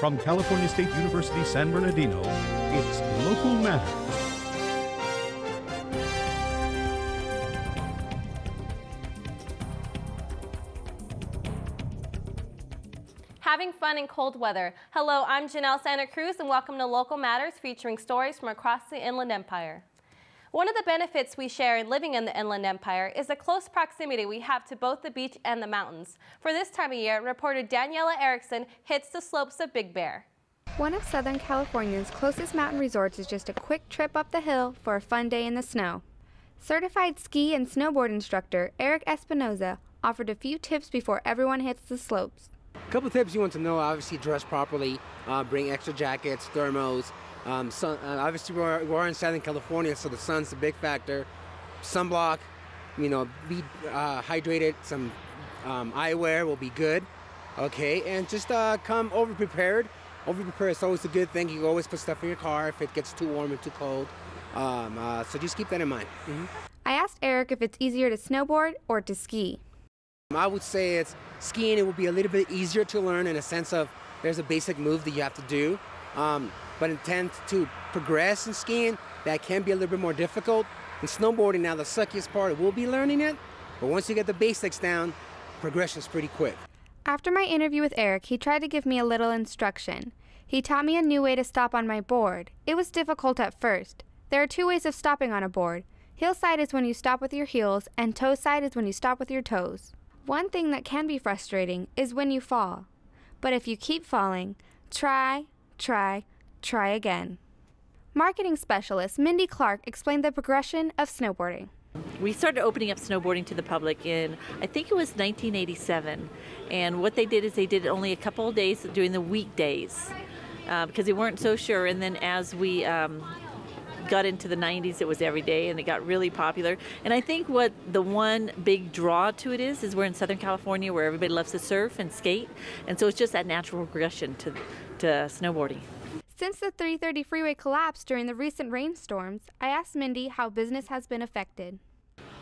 From California State University, San Bernardino, it's Local Matters. Having fun in cold weather. Hello, I'm Janel SantaCruz, and welcome to Local Matters, featuring stories from across the Inland Empire. One of the benefits we share in living in the Inland Empire is the close proximity we have to both the beach and the mountains. For this time of year, reporter Danniella Erickson hits the slopes of Big Bear. One of Southern California's closest mountain resorts is just a quick trip up the hill for a fun day in the snow. Certified ski and snowboard instructor Eric Espinoza offered a few tips before everyone hits the slopes. A couple tips you want to know: obviously dress properly, bring extra jackets, thermos. Obviously we're in Southern California, so the sun's a big factor. Sunblock, be hydrated. Some eyewear will be good. Okay, and just come over prepared. Over prepared is always a good thing. You can always put stuff in your car if it gets too warm or too cold. So just keep that in mind. I asked Eric if it's easier to snowboard or to ski. I would say it's skiing. It will be a little bit easier to learn in a sense of there's a basic move that you have to do. But intend to progress in skiing, that can be a little bit more difficult. In snowboarding, now the suckiest part will be learning it, but once you get the basics down, progression is pretty quick. After my interview with Eric, he tried to give me a little instruction. He taught me a new way to stop on my board. It was difficult at first. There are two ways of stopping on a board. Heel side is when you stop with your heels, and toe side is when you stop with your toes. One thing that can be frustrating is when you fall. But if you keep falling, try again. Marketing specialist Mindy Clark explained the progression of snowboarding. We started opening up snowboarding to the public in, I think it was 1987. And what they did is they did it only a couple of days during the weekdays because they weren't so sure. And then as we got into the 90s, it was every day, and it got really popular. And I think what the one big draw to it is we're in Southern California, where everybody loves to surf and skate, and so it's just that natural progression to snowboarding. Since the 330 freeway collapsed during the recent rainstorms, I asked Mindy how business has been affected.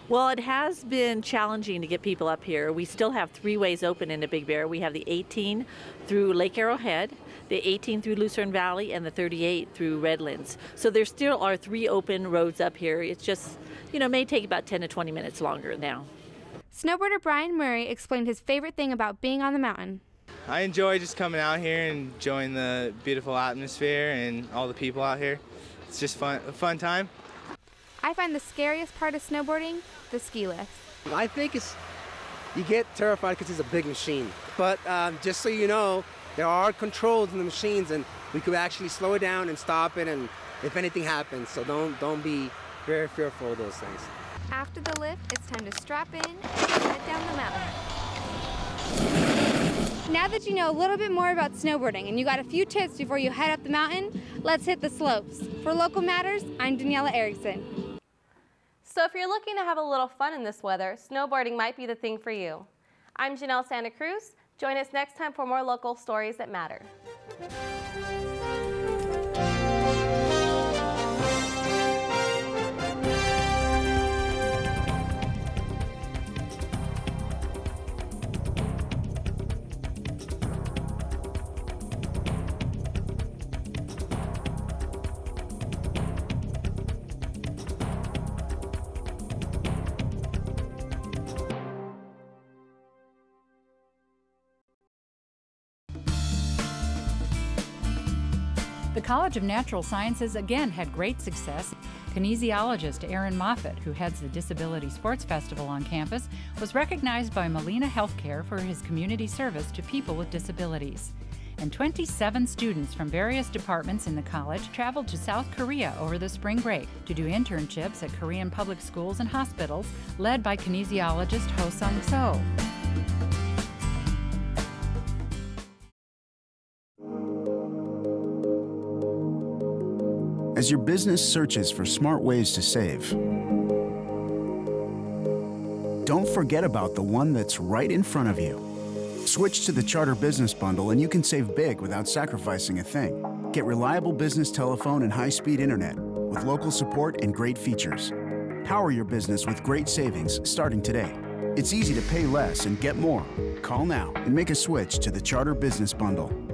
Well, it has been challenging to get people up here. We still have three ways open into Big Bear. We have the 18 through Lake Arrowhead, the 18 through Lucerne Valley, and the 38 through Redlands. So there still are three open roads up here. It's just, may take about 10 to 20 minutes longer now. Snowboarder Brian Murray explained his favorite thing about being on the mountain. I enjoy just coming out here and enjoying the beautiful atmosphere and all the people out here. It's just a fun time. I find the scariest part of snowboarding the ski lift. I think you get terrified because it's a big machine. But just so you know, there are controls in the machines, and we could actually slow it down and stop it, and if anything happens. So don't be very fearful of those things. After the lift, it's time to strap in and head down the mountain. Now that you know a little bit more about snowboarding and you got a few tips before you head up the mountain, let's hit the slopes. For Local Matters, I'm Danniella Erickson. So if you're looking to have a little fun in this weather, snowboarding might be the thing for you. I'm Janel SantaCruz. Join us next time for more local stories that matter. The College of Natural Sciences again had great success. Kinesiologist Aaron Moffat, who heads the Disability Sports Festival on campus, was recognized by Molina Healthcare for his community service to people with disabilities. And 27 students from various departments in the college traveled to South Korea over the spring break to do internships at Korean public schools and hospitals, led by kinesiologist Ho Sung-so. As your business searches for smart ways to save, don't forget about the one that's right in front of you. Switch to the Charter Business Bundle and you can save big without sacrificing a thing. Get reliable business telephone and high-speed internet with local support and great features. Power your business with great savings starting today. It's easy to pay less and get more. Call now and make a switch to the Charter Business Bundle.